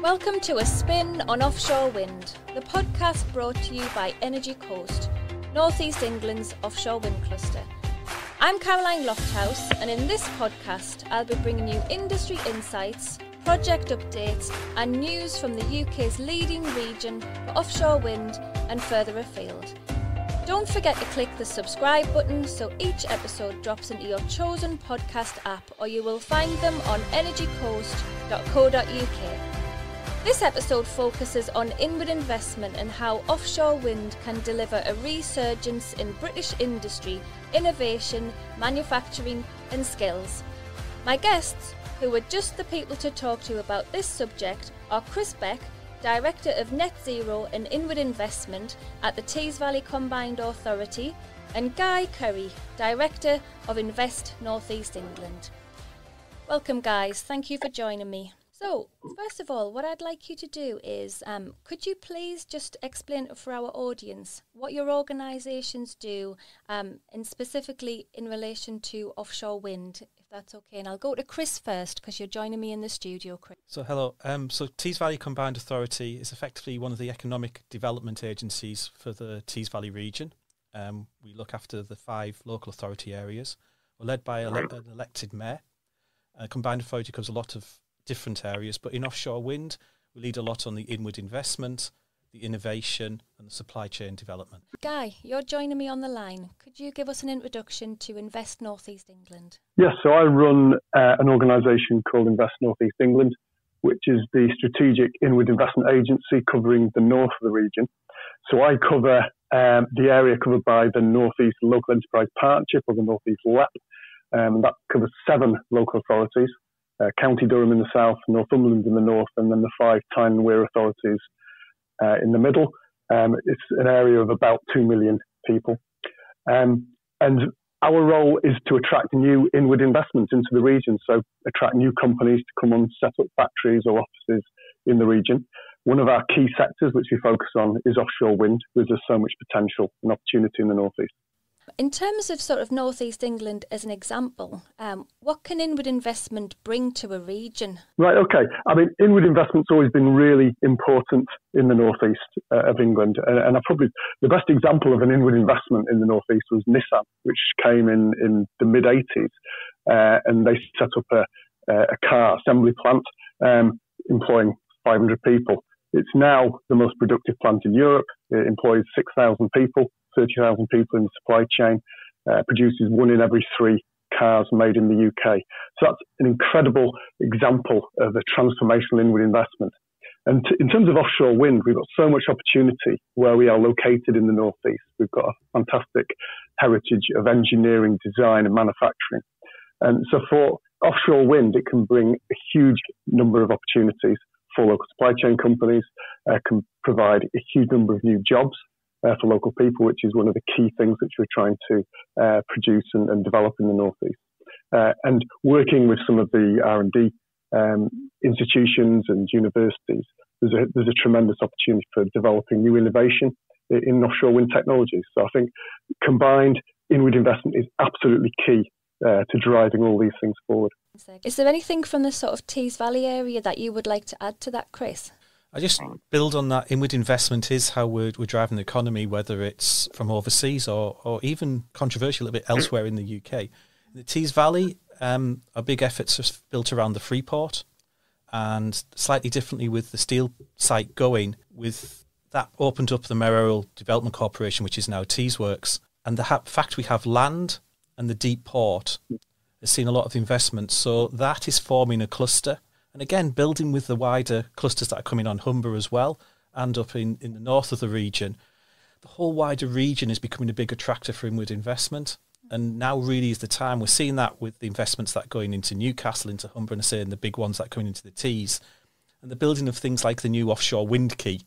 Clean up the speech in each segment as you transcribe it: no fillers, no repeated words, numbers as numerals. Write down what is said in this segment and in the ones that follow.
Welcome to A Spin on Offshore Wind, the podcast brought to you by Energy Coast, North East England's offshore wind cluster. I'm Caroline Lofthouse, and in this podcast I'll be bringing you industry insights, project updates and news from the UK's leading region for offshore wind and further afield. Don't forget to click the subscribe button so each episode drops into your chosen podcast app, or you will find them on energycoast.co.uk. This episode focuses on inward investment and how offshore wind can deliver a resurgence in British industry, innovation, manufacturing and skills. My guests, who are just the people to talk to about this subject, are Chris Beck, Director of Net Zero and Inward Investment at the Tees Valley Combined Authority, and Guy Curry, Director of Invest North East England. Welcome guys, thank you for joining me. So, first of all, what I'd like you to do is, could you please just explain for our audience what your organisations do, and specifically in relation to offshore wind, if that's okay. And I'll go to Chris first, because you're joining me in the studio, Chris. So, hello. So Tees Valley Combined Authority is effectively one of the economic development agencies for the Tees Valley region. We look after the 5 local authority areas. We're led by an elected mayor. Combined Authority covers a lot of different areas, but in offshore wind we lead a lot on the inward investment, the innovation and the supply chain development. Guy, you're joining me on the line. Could you give us an introduction to Invest North East England? Yes, so I run an organisation called Invest North East England, which is the strategic inward investment agency covering the north of the region. So I cover the area covered by the North East Local Enterprise Partnership, or the North East LEP. That covers 7 local authorities. County Durham in the south, Northumberland in the north, and then the 5 Tyne and Wear authorities in the middle. It's an area of about 2 million people. And our role is to attract new inward investment into the region, so attract new companies to come and set up factories or offices in the region. One of our key sectors which we focus on is offshore wind, because there's so much potential and opportunity in the northeast. In terms of sort of North East England as an example, what can inward investment bring to a region? Right, okay. I mean, inward investment's always been really important in the northeast of England. And probably the best example of an inward investment in the northeast was Nissan, which came in the mid-80s. And they set up a car assembly plant employing 500 people. It's now the most productive plant in Europe. It employs 6,000 people. 30,000 people in the supply chain, produces 1 in every 3 cars made in the UK. So that's an incredible example of a transformational inward investment. And in terms of offshore wind, we've got so much opportunity where we are located in the northeast. We've got a fantastic heritage of engineering, design and manufacturing. And so for offshore wind, it can bring a huge number of opportunities for local supply chain companies, can provide a huge number of new jobs for local people, which is one of the key things which we're trying to produce and develop in the northeast. And working with some of the R&D institutions and universities, there's a tremendous opportunity for developing new innovation in offshore wind technologies. So I think combined inward investment is absolutely key to driving all these things forward. Is there anything from the sort of Tees Valley area that you would like to add to that, Chris? I just build on that. Inward investment is how we're driving the economy, whether it's from overseas or even controversial a little bit elsewhere in the UK. In the Tees Valley, our big efforts are built around the Freeport, and slightly differently with the steel site going, with that opened up the Mayoral Development Corporation, which is now Tees Works. And the fact we have land and the deep port has seen a lot of investment. So that is forming a cluster. And again, building with the wider clusters that are coming on Humber as well, and up in the north of the region, the whole wider region is becoming a big attractor for inward investment. And now really is the time. We're seeing that with the investments that are going into Newcastle, into Humber, and saying the big ones that are coming into the Tees. And the building of things like the new offshore wind quay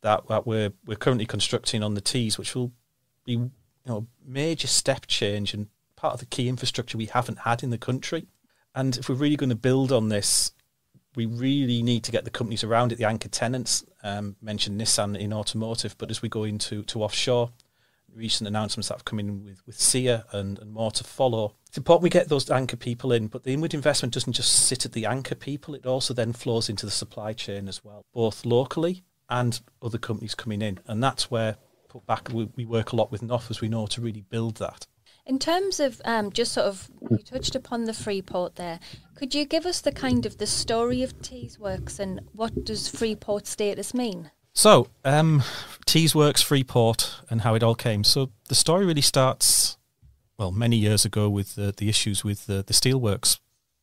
that we're currently constructing on the Tees, which will be a major step change and part of the key infrastructure we haven't had in the country. And if we're really going to build on this, we really need to get the companies around it, the anchor tenants, mentioned Nissan in automotive, but as we go into offshore, recent announcements that have come in with SEA and more to follow. It's important we get those anchor people in, but the inward investment doesn't just sit at the anchor people, it also then flows into the supply chain as well, both locally and other companies coming in. And that's where we work a lot with NOF, as we know, to really build that. In terms of just sort of, you touched upon the Freeport there. Could you give us the kind of the story of Teesworks and what does Freeport status mean? So, Teesworks, Freeport, and how it all came. So the story really starts, well, many years ago with the issues with the steelworks.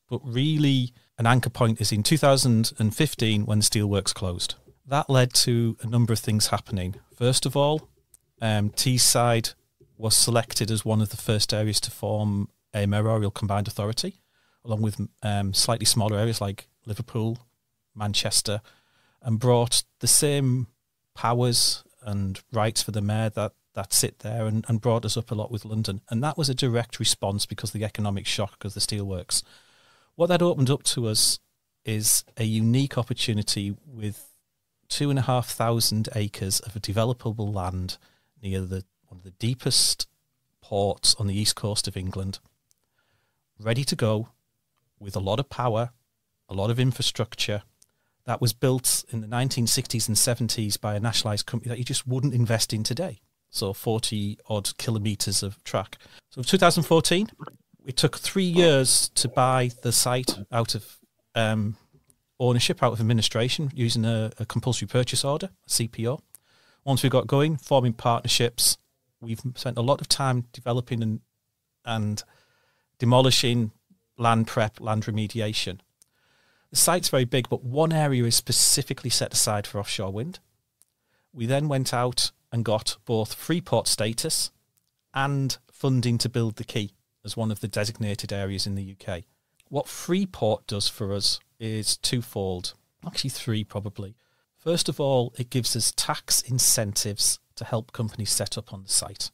But really, an anchor point is in 2015 when the steelworks closed. That led to a number of things happening. First of all, Teesside was selected as one of the first areas to form a mayoral combined authority, along with slightly smaller areas like Liverpool, Manchester, and brought the same powers and rights for the mayor that sit there and brought us up a lot with London. And that was a direct response because of the economic shock of the steelworks. What that opened up to us is a unique opportunity with 2,500 acres of developable land near one of the deepest ports on the east coast of England, ready to go, with a lot of power, a lot of infrastructure, that was built in the 1960s and 70s by a nationalised company that you just wouldn't invest in today. So 40-odd kilometres of track. So in 2014, it took 3 years to buy the site out of ownership, out of administration, using a compulsory purchase order, a CPO. Once we got going, forming partnerships, we've spent a lot of time developing and demolishing land prep, land remediation. The site's very big, but one area is specifically set aside for offshore wind. We then went out and got both Freeport status and funding to build the quay as one of the designated areas in the UK. What Freeport does for us is twofold, actually three probably. First of all, it gives us tax incentives to help companies set up on the site.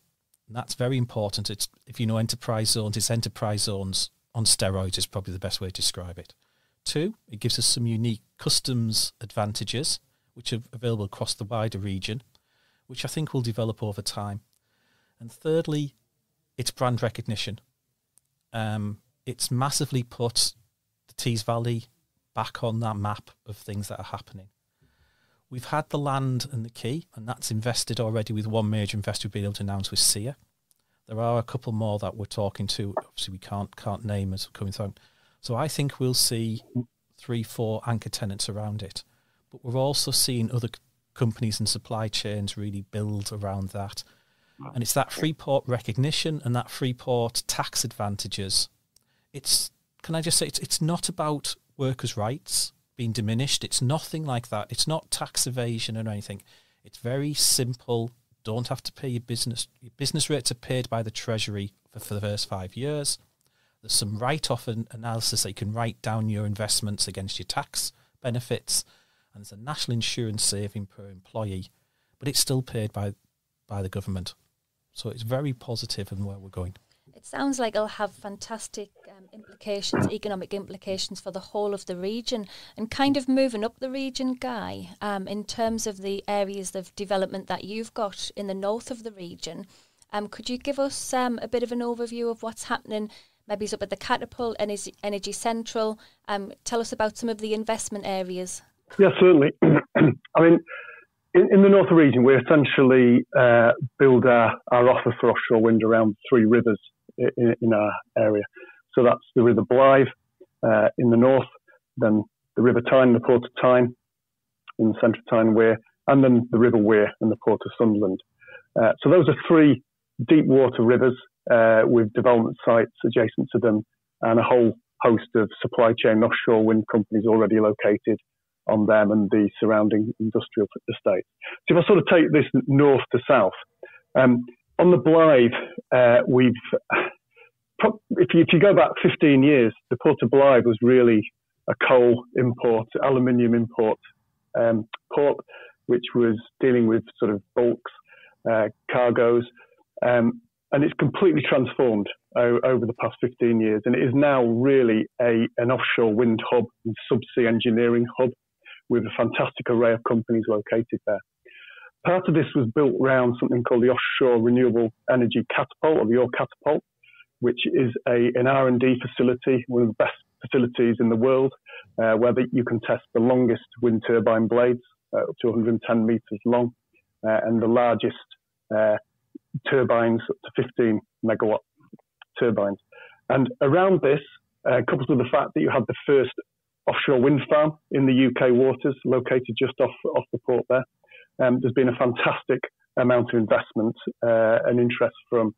And that's very important. It's, if you know enterprise zones, it's enterprise zones on steroids is probably the best way to describe it. Two, it gives us some unique customs advantages, which are available across the wider region, which I think will develop over time. And thirdly, it's brand recognition. It's massively put the Tees Valley back on that map of things that are happening. We've had the land and the quay, and that's invested already with one major investor we've been able to announce with SEA. There are a couple more that we're talking to. Obviously, we can't name as coming through. So I think we'll see 3-4 anchor tenants around it. But we're also seeing other companies and supply chains really build around that. And it's that Freeport recognition and that Freeport tax advantages. Can I just say, it's not about workers' rights being diminished. It's nothing like that. It's not tax evasion or anything. It's very simple. Don't have to pay your business. Your business rates are paid by the Treasury for the first 5 years. There's some write-off analysis that you can write down your investments against your tax benefits, and there's a national insurance saving per employee, but it's still paid by the government. So it's very positive in where we're going. It sounds like it'll have fantastic implications, economic implications for the whole of the region. And kind of moving up the region, Guy, in terms of the areas of development that you've got in the north of the region, could you give us a bit of an overview of what's happening? Maybe it's up at the Catapult, Energy Central. Tell us about some of the investment areas. Yeah, certainly. I mean, in the north region, we essentially build our offer for offshore wind around 3 rivers in our area. So that's the River Blythe in the north, then the River Tyne, the Port of Tyne in the centre of Tyne Weir, and then the River Weir and the Port of Sunderland. So those are 3 deep water rivers with development sites adjacent to them and a whole host of supply chain offshore wind companies already located on them and the surrounding industrial estates. So if I sort of take this north to south, on the Blythe, if you go back 15 years, the Port of Blythe was really a coal import, aluminium import port, which was dealing with sort of bulks, cargoes, and it's completely transformed over the past 15 years. And it is now really an offshore wind hub and subsea engineering hub with a fantastic array of companies located there. Part of this was built around something called the Offshore Renewable Energy Catapult, or the OR Catapult, which is an R&D facility, one of the best facilities in the world, where you can test the longest wind turbine blades, up to 110 metres long, and the largest turbines, up to 15 megawatt turbines. And around this, coupled with the fact that you had the first offshore wind farm in the UK waters, located just off the port there, there's been a fantastic amount of investment and interest from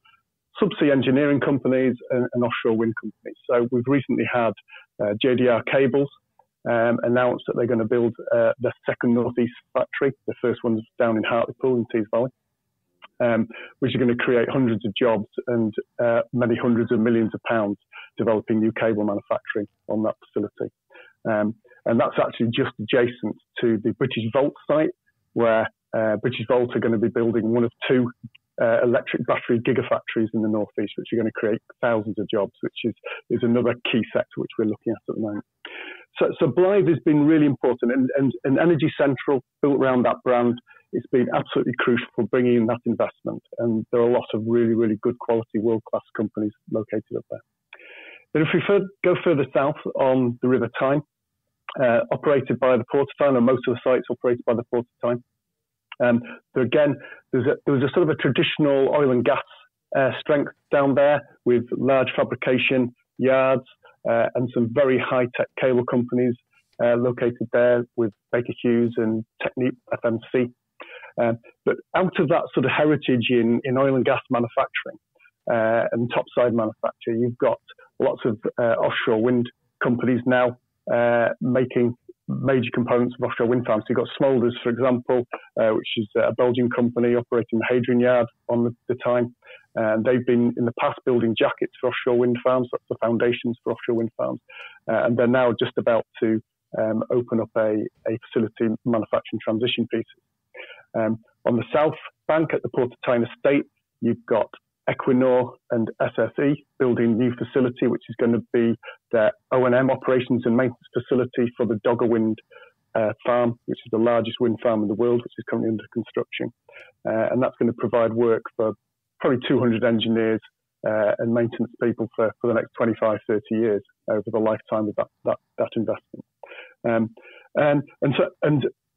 subsea engineering companies and offshore wind companies. So we've recently had JDR Cables announced that they're going to build the second Northeast factory. The first one's down in Hartlepool in Tees Valley, which is going to create hundreds of jobs and many hundreds of millions of pounds developing new cable manufacturing on that facility. And that's actually just adjacent to the British Volt site, where British Volt are going to be building one of two electric battery gigafactories in the northeast, which are going to create thousands of jobs, which is another key sector which we're looking at the moment. So Blythe has been really important, and Energy Central, built around that brand, it's been absolutely crucial for bringing in that investment. And there are a lot of really, really good quality, world-class companies located up there. Then if we go further south on the River Tyne, operated by the Port of Tyne, or most of the sites operated by the Port of Tyne. There again, there was a sort of a traditional oil and gas strength down there, with large fabrication yards and some very high-tech cable companies located there, with Baker Hughes and Technip FMC. But out of that sort of heritage in oil and gas manufacturing and topside manufacture, you've got lots of offshore wind companies now making major components of offshore wind farms. So you've got Smulders, for example, which is a Belgian company operating the Hadrian Yard on the Tyne. And they've been in the past building jackets for offshore wind farms. That's the foundations for offshore wind farms. And they're now just about to open up a facility manufacturing transition pieces. On the south bank at the Port of Tyne estate, you've got Equinor and SSE building a new facility, which is going to be their O&M operations and maintenance facility for the Dogger Wind farm, which is the largest wind farm in the world, which is currently under construction. And that's going to provide work for probably 200 engineers and maintenance people for the next 25, 30 years over the lifetime of that investment. And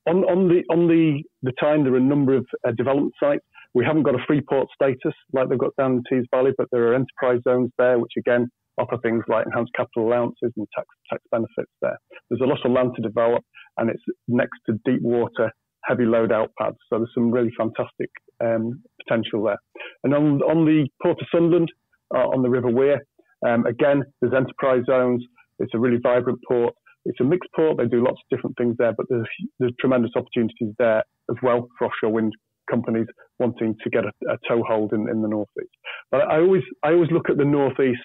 on the Tyne, there are a number of development sites. We haven't got a free port status like they've got down in Tees Valley, but there are enterprise zones there, which again offer things like enhanced capital allowances and tax benefits there. There's a lot of land to develop, and it's next to deep water, heavy load out pads. So there's some really fantastic potential there. And on the Port of Sunderland, on the River Wear, again, there's enterprise zones. It's a really vibrant port. It's a mixed port. They do lots of different things there, but there's tremendous opportunities there as well for offshore wind companies wanting to get a toehold in the northeast. But I always look at the northeast,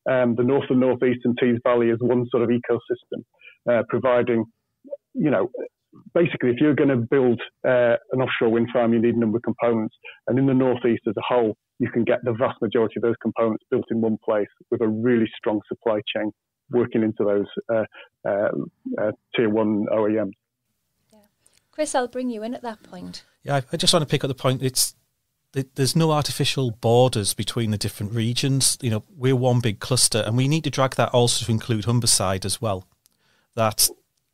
the north and northeast and Tees Valley as one sort of ecosystem, providing, basically if you're going to build an offshore wind farm, you need a number of components. And in the northeast as a whole, you can get the vast majority of those components built in one place with a really strong supply chain working into those tier one OEMs. Chris, I'll bring you in at that point. Yeah, I just want to pick up the point. There's no artificial borders between the different regions. We're one big cluster, and we need to drag that also to include Humberside as well. That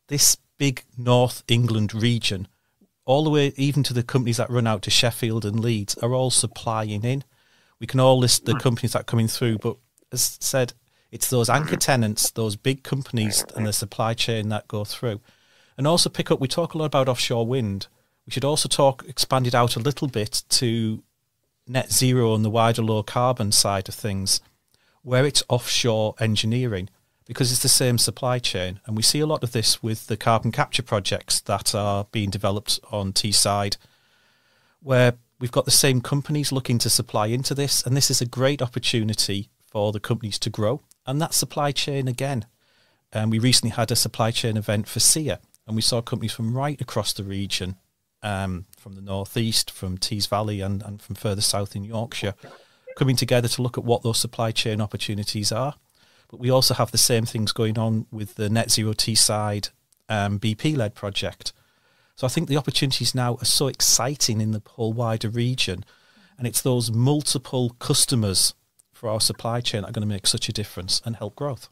this big North England region, all the way even to the companies that run out to Sheffield and Leeds, are all supplying in. We can all list the companies that are coming through, but as said, it's those anchor tenants, those big companies and the supply chain that go through. And also we talk a lot about offshore wind. We should also expand it out a little bit to net zero and the wider low carbon side of things, where it's offshore engineering, because it's the same supply chain. And we see a lot of this with the carbon capture projects that are being developed on Teesside, where we've got the same companies looking to supply into this. And this is a great opportunity for the companies to grow. And that supply chain again. And we recently had a supply chain event for SEA, and we saw companies from right across the region, from the northeast, from Tees Valley and from further south in Yorkshire, coming together to look at what those supply chain opportunities are. But we also have the same things going on with the Net Zero Teesside BP-led project. So I think the opportunities now are so exciting in the whole wider region, and it's those multiple customers for our supply chain that are going to make such a difference and help growth.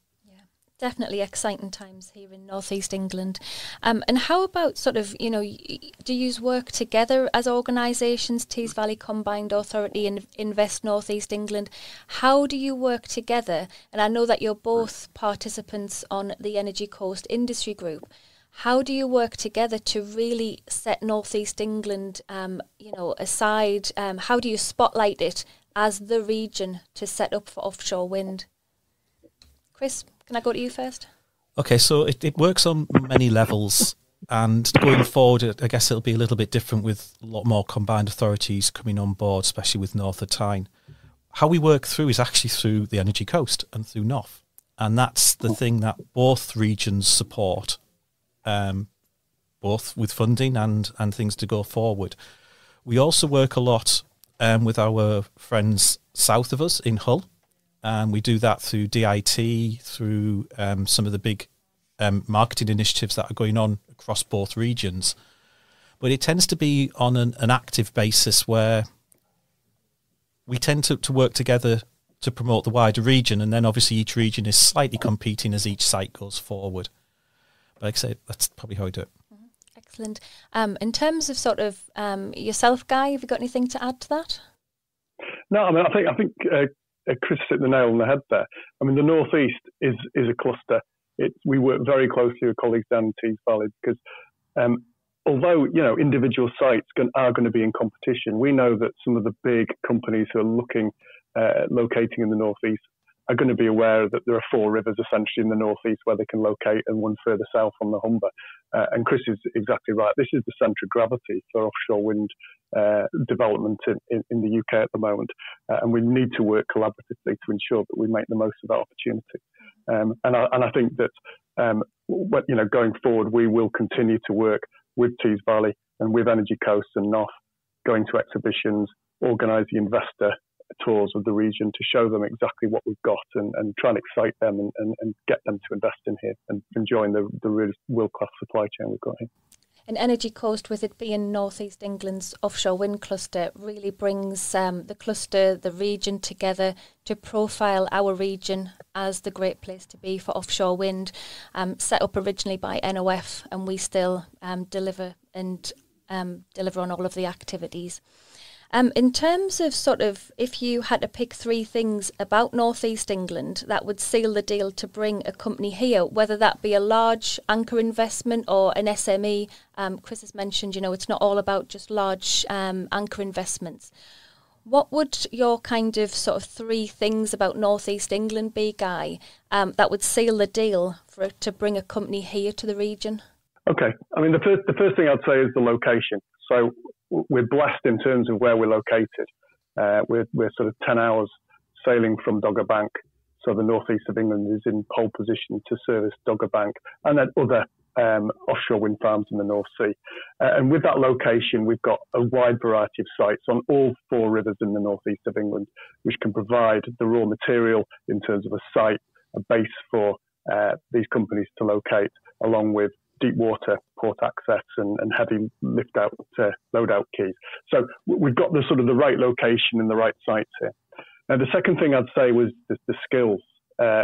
Definitely exciting times here in North East England. And how about sort of, do you work together as organisations, Tees Valley Combined Authority and Invest North East England? How do you work together? And I know that you're both participants on the Energy Coast Industry Group. How do you work together to really set North East England, aside? How do you spotlight it as the region to set up for offshore wind? Chris, can I go to you first? Okay, so it works on many levels, and going forward, I guess it'll be a little bit different with a lot more combined authorities coming on board, especially with North of Tyne. How we work through is actually through the Energy Coast and through NOF, and that's the thing that both regions support, both with funding and things to go forward. We also work a lot with our friends south of us in Hull. And we do that through DIT, through some of the big marketing initiatives that are going on across both regions. But it tends to be on an active basis where we tend to work together to promote the wider region. And then obviously each region is slightly competing as each site goes forward. But like I say, that's probably how I do it. Excellent. In terms of sort of yourself, Guy, have you got anything to add to that? No, I mean, I think Chris hit the nail on the head there. I mean, the North East is a cluster. We work very closely with colleagues down in Tees Valley because although, individual sites are going to be in competition, we know that some of the big companies who are looking at locating in the North East are going to be aware that there are 4 rivers essentially in the North East where they can locate, and one further south on the Humber. And Chris is exactly right. This is the centre of gravity for offshore wind development in the UK at the moment, and we need to work collaboratively to ensure that we make the most of that opportunity. And I think that going forward, we will continue to work with Tees Valley and with Energy Coast and NOF, going to exhibitions, organising investor tours of the region to show them exactly what we've got and try and excite them and get them to invest in here and join the really world-class supply chain we've got here. And Energy Coast, with it being North East England's offshore wind cluster, really brings the cluster, the region together to profile our region as the great place to be for offshore wind, set up originally by NOF, and we still deliver on all of the activities. In terms of sort of, if you had to pick 3 things about North East England that would seal the deal to bring a company here, whether that be a large anchor investment or an SME, Chris has mentioned, it's not all about just large anchor investments. What would your kind of sort of 3 things about North East England be, Guy, that would seal the deal to bring a company here to the region? Okay. I mean, the first thing I'd say is the location. So we're blessed in terms of where we're located. We're sort of 10 hours sailing from Dogger Bank. So the northeast of England is in pole position to service Dogger Bank and then other offshore wind farms in the North Sea. And with that location, we've got a wide variety of sites on all 4 rivers in the northeast of England, which can provide the raw material in terms of a site, a base for these companies to locate, along with deep water port access and heavy lift out load out quays. So we've got the sort of the right location and the right sites here. Now the second thing I'd say was the skills.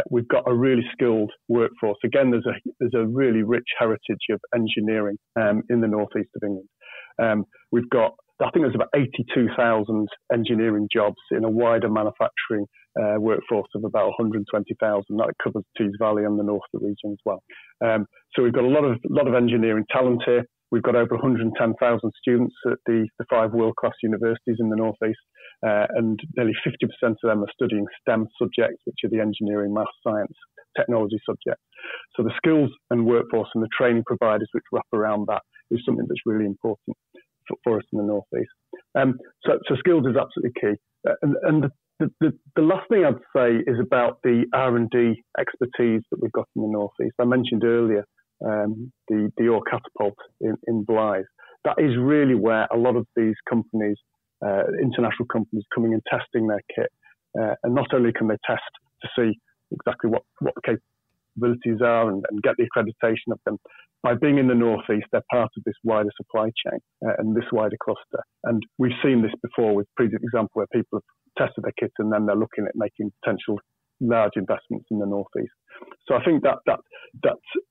We've got a really skilled workforce. Again, there's a really rich heritage of engineering in the northeast of England. We've got, I think there's about 82,000 engineering jobs in a wider manufacturing workforce of about 120,000. That covers Tees Valley and the north of the region as well. So we've got a lot of engineering talent here. We've got over 110,000 students at the 5 world-class universities in the northeast, and nearly 50% of them are studying STEM subjects, which are the engineering, maths, science, technology subjects. So the skills and workforce and the training providers which wrap around that is something that's really important for us in the northeast. So skills is absolutely key. And the last thing I'd say is about the R&D expertise that we've got in the northeast. I mentioned earlier the Ore Catapult in Blythe. That is really where a lot of these companies, international companies, coming and testing their kit. And not only can they test to see exactly what capabilities are and get the accreditation of them. By being in the northeast, they're part of this wider supply chain and this wider cluster. And we've seen this before with previous example where people have tested their kit and then they're looking at making potential large investments in the northeast. So I think that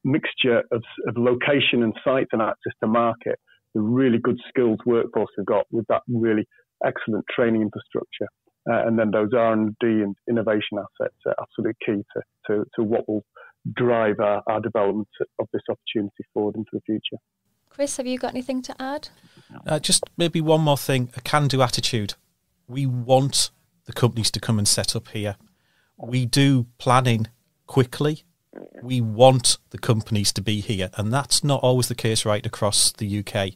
mixture of location and site and access to market, the really good skilled workforce we've got with that really excellent training infrastructure, and then those R&D and innovation assets are absolutely key to what will drive our development of this opportunity forward into the future. Chris, have you got anything to add? Just maybe one more thing, a can-do attitude. We want the companies to come and set up here. We do planning quickly. We want the companies to be here, and that's not always the case right across the UK.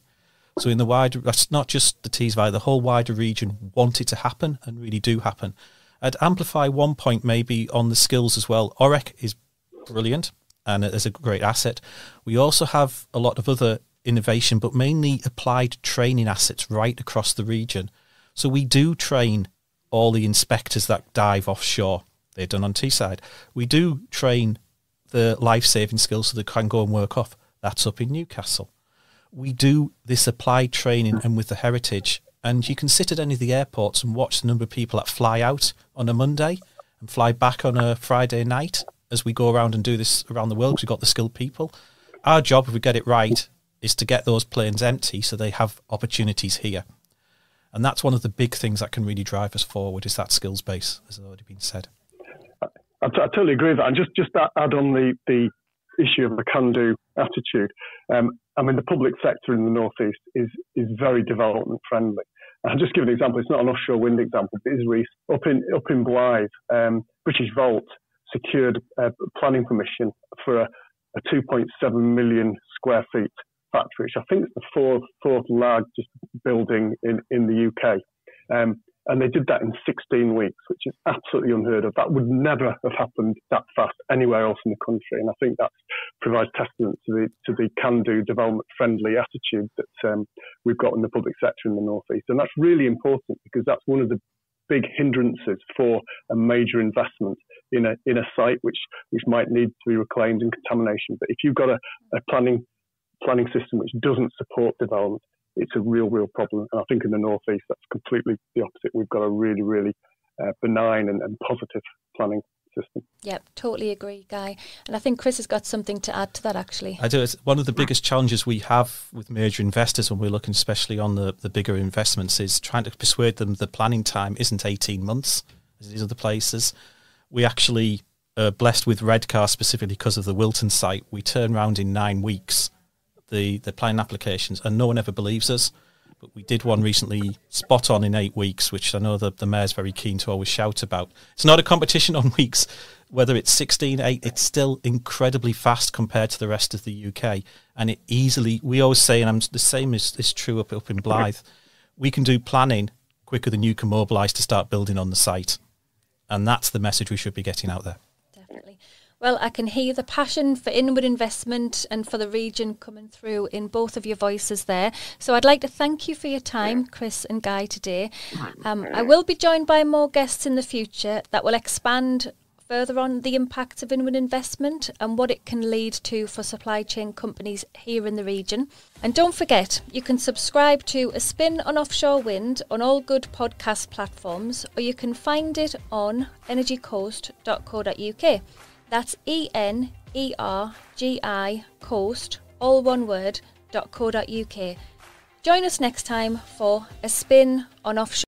So in the wider, that's not just the Tees Valley, the whole wider region want it to happen and really do happen. I'd amplify one point maybe on the skills as well. OREC is brilliant and it is a great asset. We also have a lot of other innovation, but mainly applied training assets right across the region. So we do train all the inspectors that dive offshore. They're done on Teesside. We do train the life-saving skills so they can go and work off. That's up in Newcastle. We do this applied training and with the heritage. And you can sit at any of the airports and watch the number of people that fly out on a Monday and fly back on a Friday night as we go around and do this around the world because we've got the skilled people. Our job, if we get it right, is to get those planes empty so they have opportunities here. And that's one of the big things that can really drive us forward is that skills base, as has already been said. I totally agree with that. And just to add on the issue of the can-do attitude, I mean, the public sector in the northeast is very development friendly. I'll just give an example. It's not an offshore wind example, but it is Reese. Up in Blythe, British Volt secured planning permission for a 2.7 million square feet factory, which I think is the fourth largest building in the UK. And they did that in 16 weeks, which is absolutely unheard of. That would never have happened that fast anywhere else in the country. And I think that provides testament to the can-do, development-friendly attitude that we've got in the public sector in the northeast. And that's really important because that's one of the big hindrances for a major investment in a site which might need to be reclaimed in contamination. But if you've got a planning system which doesn't support development, it's a real problem. And I think in the northeast, that's completely the opposite. We've got a really, really benign and positive planning system. Yep, totally agree, Guy. And I think Chris has got something to add to that, actually. I do. It's one of the biggest challenges we have with major investors when we're looking especially on the bigger investments is trying to persuade them the planning time isn't 18 months, as these other places. We actually are blessed with Redcar specifically because of the Wilton site. We turn around in 9 weeks the planning applications, and no one ever believes us. But we did one recently spot on in 8 weeks, which I know that the Mayor's very keen to always shout about. It's not a competition on weeks, whether it's 16, 8, it's still incredibly fast compared to the rest of the UK. And it easily, we always say, and the same is true up in Blythe, we can do planning quicker than you can mobilise to start building on the site. And that's the message we should be getting out there. Definitely. Well, I can hear the passion for inward investment and for the region coming through in both of your voices there. So I'd like to thank you for your time, Chris and Guy, today. I will be joined by more guests in the future that will expand further on the impact of inward investment and what it can lead to for supply chain companies here in the region. And don't forget, you can subscribe to A Spin on Offshore Wind on all good podcast platforms, or you can find it on energycoast.co.uk. That's ENERGI coast, all one word, .co.uk. Join us next time for A Spin on Offshore.